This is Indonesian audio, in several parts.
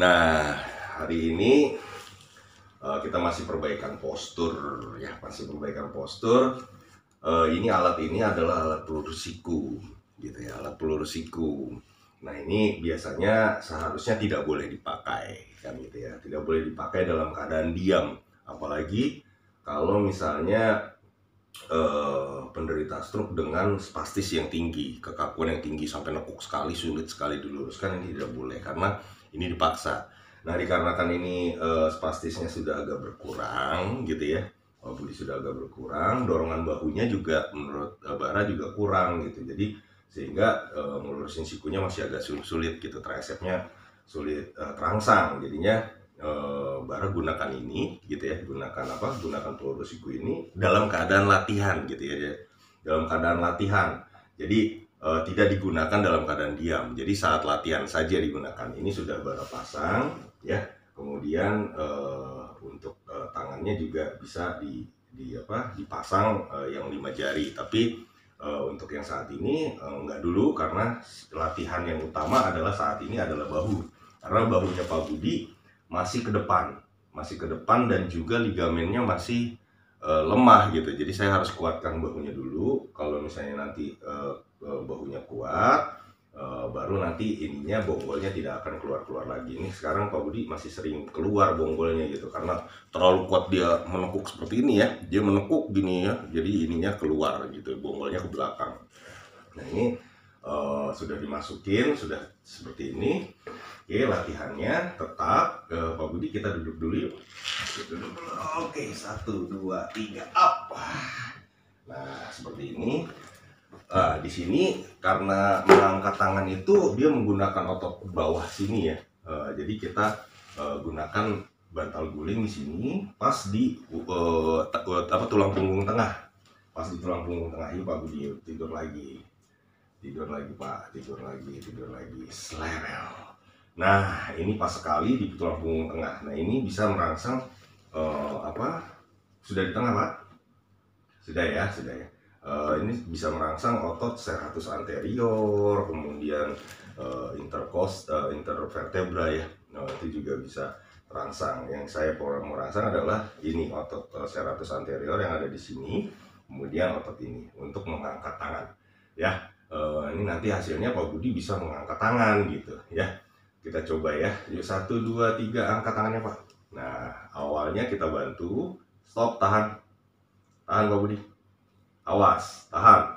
Nah, hari ini kita masih perbaikan postur ya, masih perbaikan postur. Ini alat ini adalah alat peluru siku, gitu ya, alat peluru siku. Nah, ini biasanya seharusnya tidak boleh dipakai, kan gitu ya, tidak boleh dipakai dalam keadaan diam, apalagi kalau misalnya penderita stroke dengan spastis yang tinggi, kekakuan yang tinggi sampai nekuk sekali, sulit sekali diluruskan. Ini tidak boleh karena ini dipaksa. Nah, dikarenakan ini spastisnya sudah agak berkurang gitu ya, Budi sudah agak berkurang, dorongan bahunya juga menurut Bara juga kurang gitu. Jadi sehingga ngelurusin sikunya masih agak sulit gitu, tricepnya sulit terangsang. Jadinya Bara gunakan ini gitu ya, gunakan peluru siku ini dalam keadaan latihan gitu ya, dalam keadaan latihan. Jadi tidak digunakan dalam keadaan diam. Jadi saat latihan saja digunakan. Ini sudah Bara pasang ya. Kemudian untuk tangannya juga bisa dipasang yang 5 jari. Tapi untuk yang saat ini enggak dulu, karena latihan yang utama adalah saat ini adalah bahu. Karena bahunya Pak Budi masih ke depan dan juga ligamennya masih lemah gitu. Jadi saya harus kuatkan bahunya dulu. Kalau misalnya nanti bahunya kuat, baru nanti ininya, bonggolnya tidak akan keluar lagi. Ini sekarang Pak Budi masih sering keluar bonggolnya gitu, karena terlalu kuat dia menekuk seperti ini ya. Dia menekuk gini ya, jadi ininya keluar gitu, bonggolnya ke belakang. Nah, ini sudah dimasukin, sudah seperti ini. Oke, latihannya tetap Pak Budi, kita duduk dulu yuk. Oke, 1, 2, 3, up. Nah, seperti ini. Di sini karena mengangkat tangan itu dia menggunakan otot bawah sini ya. Jadi kita gunakan bantal guling di sini pas di tulang punggung tengah. Pas di tulang punggung tengah ini Pak Budi tidur lagi. Tidur lagi Pak, tidur lagi. Slerel. Nah, ini pas sekali di tulang punggung tengah. Nah, ini bisa merangsang sudah di tengah Pak? Sudah ya. Ini bisa merangsang otot serratus anterior, kemudian intervertebra ya. Nah, itu juga bisa terangsang. Yang saya mau merangsang adalah ini otot serratus anterior yang ada di sini, kemudian otot ini untuk mengangkat tangan. Ya, ini nanti hasilnya Pak Budi bisa mengangkat tangan gitu ya. Kita coba ya. Yuk, 1, 2, 3, angkat tangannya Pak. Nah, awalnya kita bantu. Stop, tahan Pak Budi. Awas, tahan,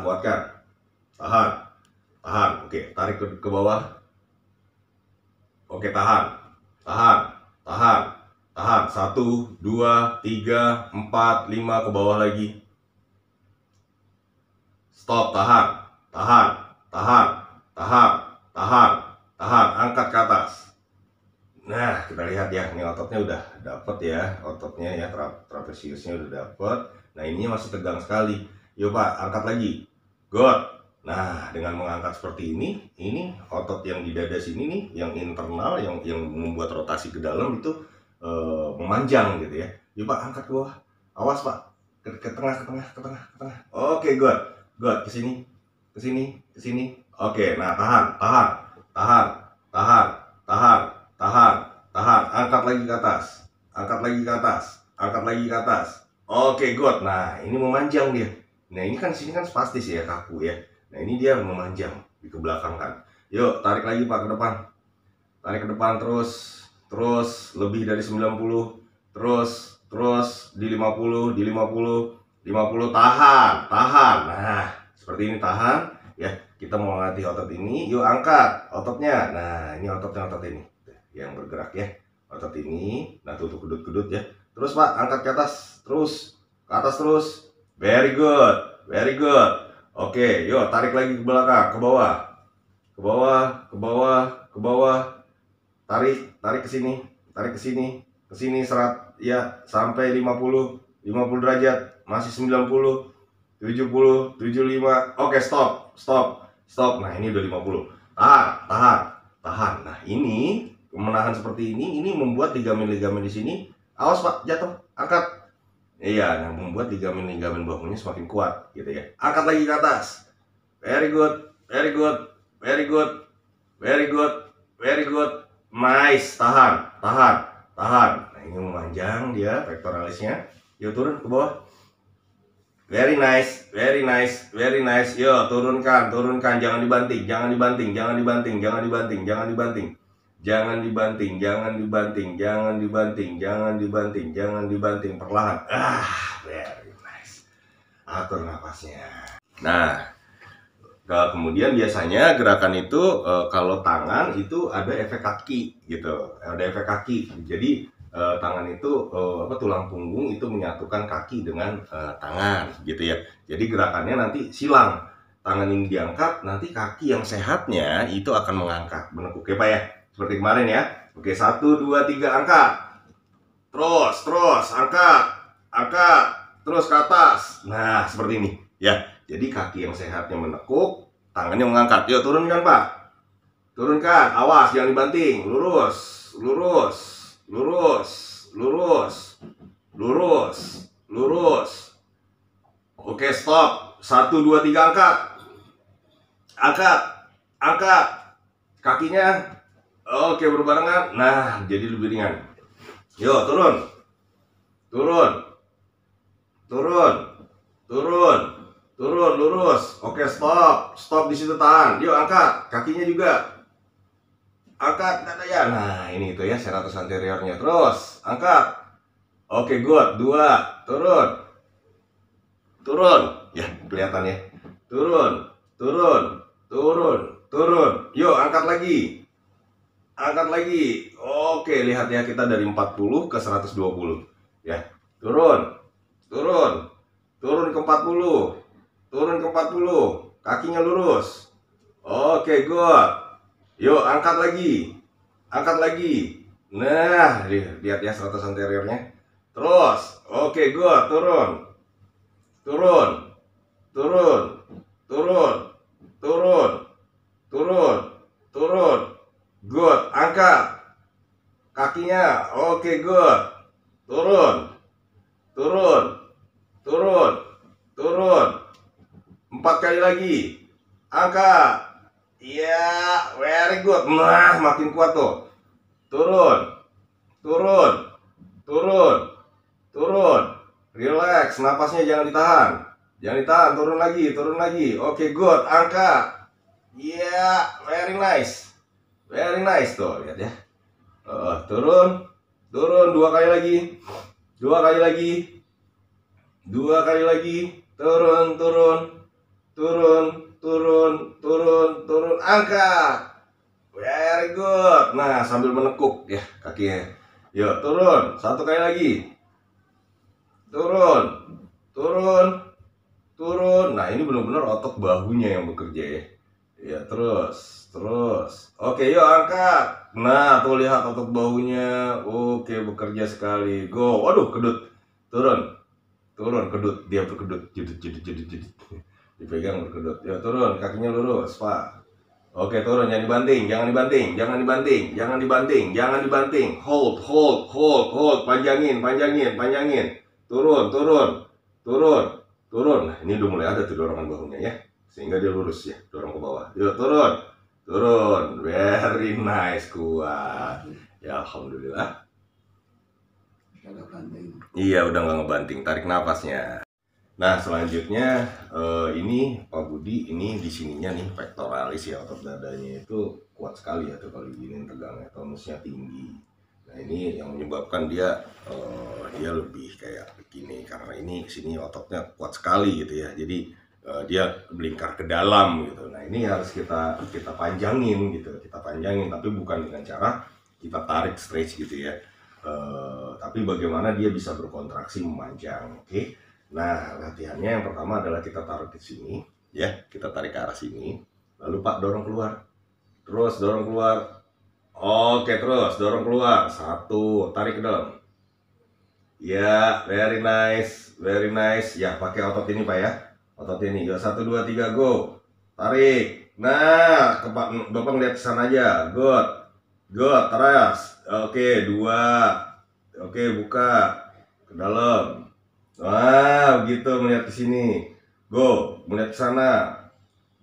kuatkan, tahan. Oke, tarik ke bawah. Oke, tahan. 1, 2, 3, 4, 5, ke bawah lagi. Stop, tahan, angkat ke atas. Nah, kita lihat ya, ini ototnya udah dapet ya, ototnya ya, trapesiusnya udah dapet. Nah, ininya masih tegang sekali. Yuk Pak, angkat lagi. Good. Nah, dengan mengangkat seperti ini otot yang di dada sini nih, yang internal, yang membuat rotasi ke dalam itu memanjang gitu ya. Yuk Pak, angkat ke bawah. Awas Pak, ke tengah. Oke, good. Ke sini. Oke, nah tahan, angkat lagi ke atas. Oke, good. Nah, ini memanjang dia. Nah, ini kan sini kan spastis ya, kaku ya. Nah, ini dia memanjang di kebelakangkan. Yuk, tarik lagi Pak ke depan. Tarik ke depan terus lebih dari 90. Terus di 50, tahan. Nah, seperti ini, tahan ya. Kita mau melatih otot ini. Yuk, angkat ototnya. Nah, ini otot ini yang bergerak ya, otot ini. Nah, tutup kedut ya. Terus Pak, angkat ke atas terus, very good. Oke, yuk tarik lagi ke belakang, ke bawah, tarik ke sini, serat ya, sampai 50 derajat, masih 90, 70, 75. Oke, stop. Nah, ini udah 50. Tahan. Nah, ini menahan seperti ini membuat ligamen di sini, awas Pak, jatuh, angkat. Iya, nah, membuat ligamen bahunya semakin kuat gitu ya. Angkat lagi ke atas. Very good. very good, very good, nice, tahan, tahan, tahan. Nah ini memanjang dia pectoralisnya. Yuk turun ke bawah. Very nice, very nice, very nice. Yo turunkan, turunkan, jangan dibanting, jangan dibanting, jangan dibanting, jangan dibanting, jangan dibanting. Jangan dibanting, jangan dibanting, jangan dibanting, jangan dibanting, jangan dibanting, perlahan. Very nice. Atur napasnya. Nah, kemudian biasanya gerakan itu kalau tangan itu ada efek kaki gitu, ada efek kaki. Jadi tangan itu tulang punggung itu menyatukan kaki dengan tangan gitu ya. Jadi gerakannya nanti silang. Tangan ini diangkat, nanti kaki yang sehatnya itu akan mengangkat, menekuk ya Pak ya. Seperti kemarin ya. Oke, 1, 2, 3 angkat. Terus angkat. Angkat. Terus ke atas. Nah, seperti ini ya. Jadi kaki yang sehatnya menekuk, tangannya mengangkat. Yuk turunkan Pak. Turunkan. Awas jangan dibanting. Lurus. Lurus. Lurus. Lurus. Lurus. Lurus. Oke, stop. 1, 2, 3 angkat. Angkat. Angkat. Kakinya. Oke, berbarengan. Nah, jadi lebih ringan. Yuk, turun. Turun. Turun. Turun. Turun, lurus. Oke, stop. Stop di situ, tahan. Yuk, angkat. Kakinya juga. Angkat dadanya. Nah, ini itu ya, serratus anteriornya. Terus, angkat. Oke, good. 2. Turun. Turun. Ya, kelihatan ya. Turun. Turun. Turun. Turun. Yuk, angkat lagi. Angkat lagi. Oke, lihat ya, kita dari 40 ke 120. Ya, turun. Turun. Turun ke 40. Turun ke 40. Kakinya lurus. Oke, good. Yuk, angkat lagi. Angkat lagi. Nah, lihat ya 100 anteriornya. Terus. Oke, good. Turun. Turun. Turun. Turun. Turun. Turun. Turun. Good. Angkat. Kakinya. Oke, good. Turun. Turun. Turun. Turun. 4 kali lagi. Angkat. Iya, very good. Nah, makin kuat tuh. Turun. Turun. Turun. Turun. Relax, napasnya jangan ditahan. Jangan ditahan, turun lagi, turun lagi. Oke, good. Angkat. Iya, very nice. Very nice tuh, lihat ya. Turun. Turun 2 kali lagi. 2 kali lagi. 2 kali lagi. Turun, turun. Turun, turun, turun, turun, angkat. Very good. Nah, sambil menekuk ya kakinya. Yuk, turun. 1 kali lagi. Turun. Turun. Turun. Nah, ini benar-benar otot bahunya yang bekerja ya. Ya, terus. Terus. Oke, yuk angkat. Nah, tuh lihat otot bahunya. Oke, bekerja sekali. Go. Waduh, kedut. Turun. Turun, kedut. Dia berkedut. Jedut, jedut, jedut, jedut. Dipegang berkedut. Ya turun, kakinya lurus Pak. Oke, turun, jangan dibanting, jangan dibanting, jangan dibanting, jangan dibanting, jangan dibanting. Hold, hold, hold, hold. Panjangin, panjangin, panjangin. Turun, turun, turun, turun. Nah, ini udah mulai ada tuh dorongan bahunya ya, sehingga dia lurus ya, dorong ke bawah. Yuk turun, turun. Very nice, kuat. Ya alhamdulillah. Iya, udah nggak ngebanting. Tarik nafasnya. Nah, selanjutnya ini Pak Budi, ini di sininya nih pectoralis ya, otot dadanya itu kuat sekali ya tuh kalau gini tegangnya, tonusnya tinggi. Nah, ini yang menyebabkan dia lebih kayak begini karena ini sini ototnya kuat sekali gitu ya. Jadi dia melingkar ke dalam gitu. Nah, ini harus kita panjangin gitu, kita panjangin, tapi bukan dengan cara kita tarik stretch gitu ya. Tapi bagaimana dia bisa berkontraksi memanjang, oke? Nah, latihannya yang pertama adalah kita taruh di sini, ya, kita tarik ke arah sini, lalu Pak dorong keluar, terus dorong keluar, oke, terus dorong keluar, 1, tarik ke dalam, ya, very nice, ya, pakai otot ini Pak ya, otot ini, ya, 1, 2, 3, go, tarik, nah, Bapak ngeliat ke sana aja, good, terus, oke, 2, oke, buka, ke dalam. Wah, begitu melihat ke sini. Go, melihat ke sana.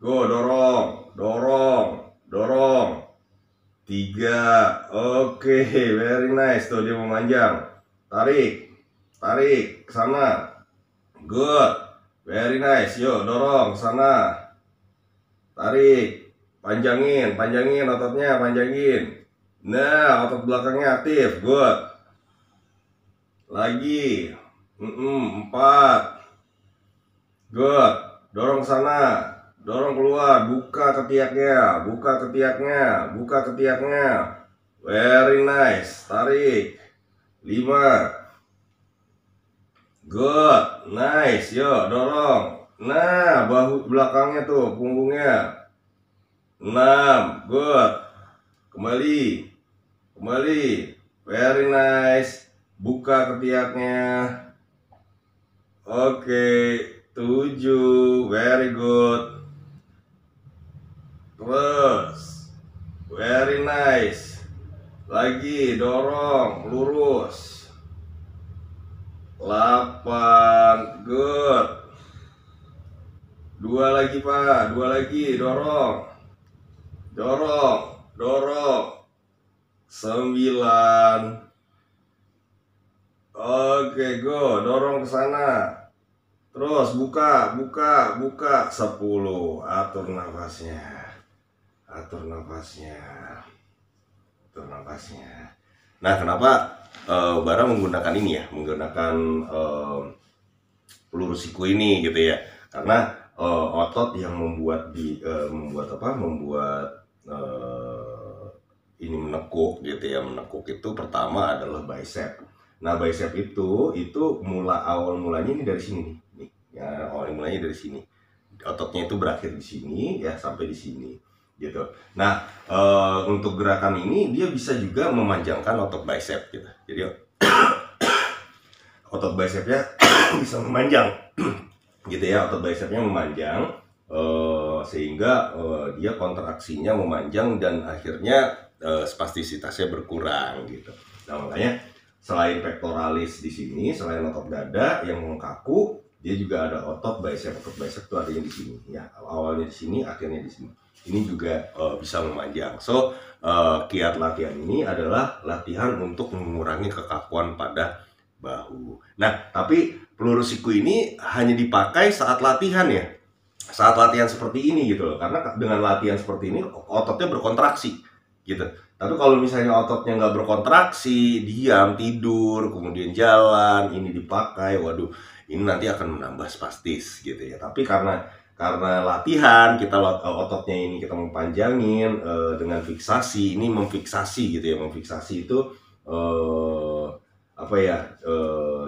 Go, dorong, dorong, dorong, 3. Oke, very nice. Tuh dia memanjang. Tarik. Tarik ke sana. Good. Very nice. Yuk, dorong ke sana. Tarik. Panjangin, panjangin ototnya, panjangin. Nah, otot belakangnya aktif. Good. Lagi. 4. Good. Dorong ke sana. Dorong keluar, buka ketiaknya, buka ketiaknya, buka ketiaknya. Very nice. Tarik. 5. Good. Nice. Yuk, dorong. Nah, bahu belakangnya tuh, punggungnya. 6. Good. Kembali. Kembali. Very nice. Buka ketiaknya. Oke. 7. Very good. Terus, very nice. Lagi, dorong, lurus. 8, good. 2 lagi Pak, 2 lagi, dorong. Dorong, dorong. 9. Oke, go, dorong ke sana. Terus, buka, buka, buka. 10, atur nafasnya. Atur nafasnya, atur nafasnya. Nah, kenapa Bara menggunakan ini ya, menggunakan peluru siku ini gitu ya? Karena otot yang membuat ini menekuk gitu ya. Menekuk itu pertama adalah bicep. Nah, bicep itu awal mulanya ini dari sini nih. Ya, awal mulanya dari sini. Ototnya itu berakhir di sini ya, sampai di sini. Gitu. Nah, untuk gerakan ini dia bisa juga memanjangkan otot bicep gitu. Jadi otot bicepnya bisa memanjang, gitu ya. Otot bicepnya memanjang sehingga dia kontraksinya memanjang dan akhirnya spastisitasnya berkurang gitu. Nah, makanya selain pectoralis di sini, selain otot dada yang kaku, dia juga ada otot bicep. Otot bicep itu adanya di sini ya. Awalnya di sini, akhirnya di sini. Ini juga bisa memanjang. So, kiat latihan ini adalah latihan untuk mengurangi kekakuan pada bahu. Nah, tapi peluru siku ini hanya dipakai saat latihan ya. Saat latihan seperti ini gitu loh. Karena dengan latihan seperti ini ototnya berkontraksi gitu. Tapi kalau misalnya ototnya nggak berkontraksi, diam, tidur, kemudian jalan, ini dipakai, waduh, ini nanti akan menambah spastis gitu ya. Tapi karena latihan kita ototnya ini kita memanjangin dengan fiksasi, ini memfiksasi gitu ya. Memfiksasi itu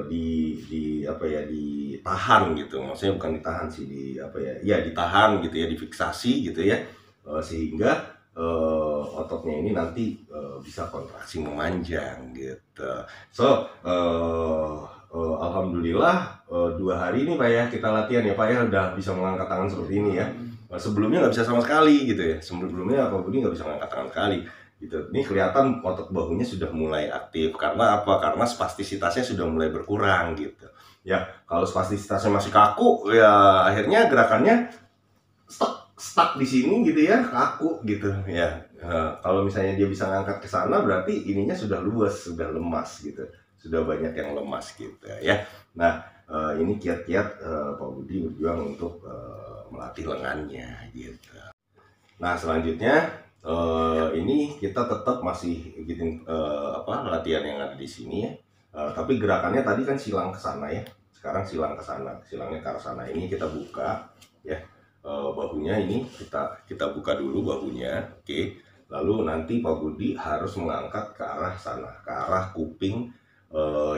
ditahan gitu, maksudnya bukan ditahan sih, ditahan gitu ya, difiksasi gitu ya, sehingga ototnya ini nanti bisa kontraksi memanjang gitu. So alhamdulillah 2 hari ini Pak ya kita latihan ya Pak ya, udah bisa mengangkat tangan seperti ini ya. Sebelumnya nggak bisa sama sekali gitu ya, sebelumnya Pak Budi nggak bisa mengangkat tangan sekali gitu. Ini kelihatan otot bahunya sudah mulai aktif. Karena apa? Karena spastisitasnya sudah mulai berkurang gitu ya. Kalau spastisitasnya masih kaku ya akhirnya gerakannya stuck di sini gitu ya, kaku gitu ya. Kalau misalnya dia bisa ngangkat ke sana berarti ininya sudah luas, sudah lemas gitu, sudah banyak yang lemas gitu ya. Nah, ini kiat-kiat Pak Budi berjuang untuk melatih lengannya gitu. Nah, selanjutnya ini kita tetap masih bikin latihan yang ada di sini ya. Tapi gerakannya tadi kan silang ke sana ya. Sekarang silang ke sana, silangnya ke arah sana. Ini kita buka ya. Bahunya ini kita buka dulu bahunya, oke. Lalu nanti Pak Budi harus mengangkat ke arah sana, ke arah kuping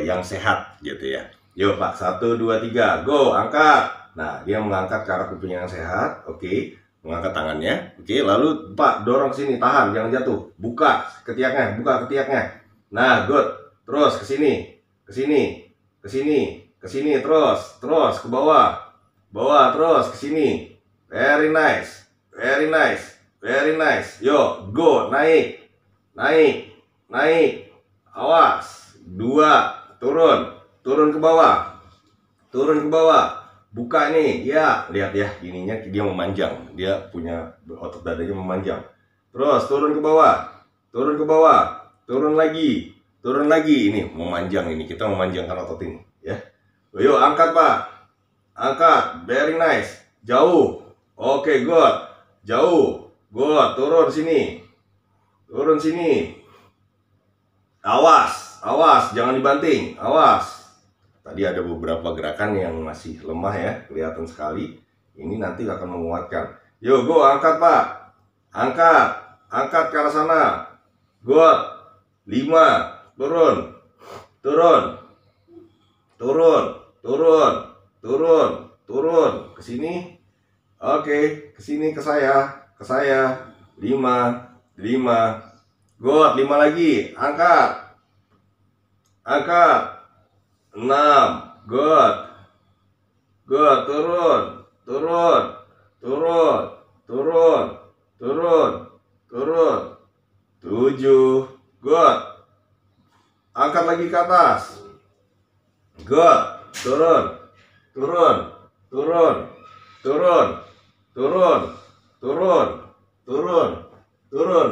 yang sehat gitu ya. Yuk Pak, 1, 2, 3, go, angkat. Nah, dia mengangkat ke arah kuping yang sehat, oke. Mengangkat tangannya, oke. Lalu Pak dorong sini, tahan, jangan jatuh. Buka ketiaknya, buka ketiaknya. Nah, good. Terus ke sini, ke sini, ke sini, ke sini, terus ke bawah, terus ke sini. Very nice, very nice, very nice. Yo, go, naik, naik, naik. Awas. 2, turun ke bawah, buka nih, ya, lihat ya, ininya dia memanjang, dia punya otot dadanya memanjang. Terus turun ke bawah, turun ke bawah, turun lagi, turun lagi. Ini memanjang, ini kita memanjangkan otot ini ya. Yuk angkat Pak, angkat, very nice, jauh. Oke, good, jauh, good. Turun sini, turun sini. Awas, awas, jangan dibanting, awas. Tadi ada beberapa gerakan yang masih lemah ya, kelihatan sekali. Ini nanti akan menguatkan. Yuk, go, angkat Pak, angkat, angkat ke arah sana. Good, 5, turun, turun, turun, turun, turun, turun, ke sini. Oke, ke sini, ke saya, ke saya. 5, 5. Good, 5 lagi, angkat, angkat. 6, good, good, turun, turun, turun, turun, turun, turun. 7, good, angkat lagi ke atas, good, turun, turun, turun, turun, turun, turun, turun, turun.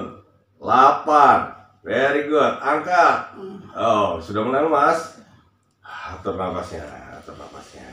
8, very good, angkat. Oh, sudah mulai Mas. Atur nafasnya, atur nafasnya.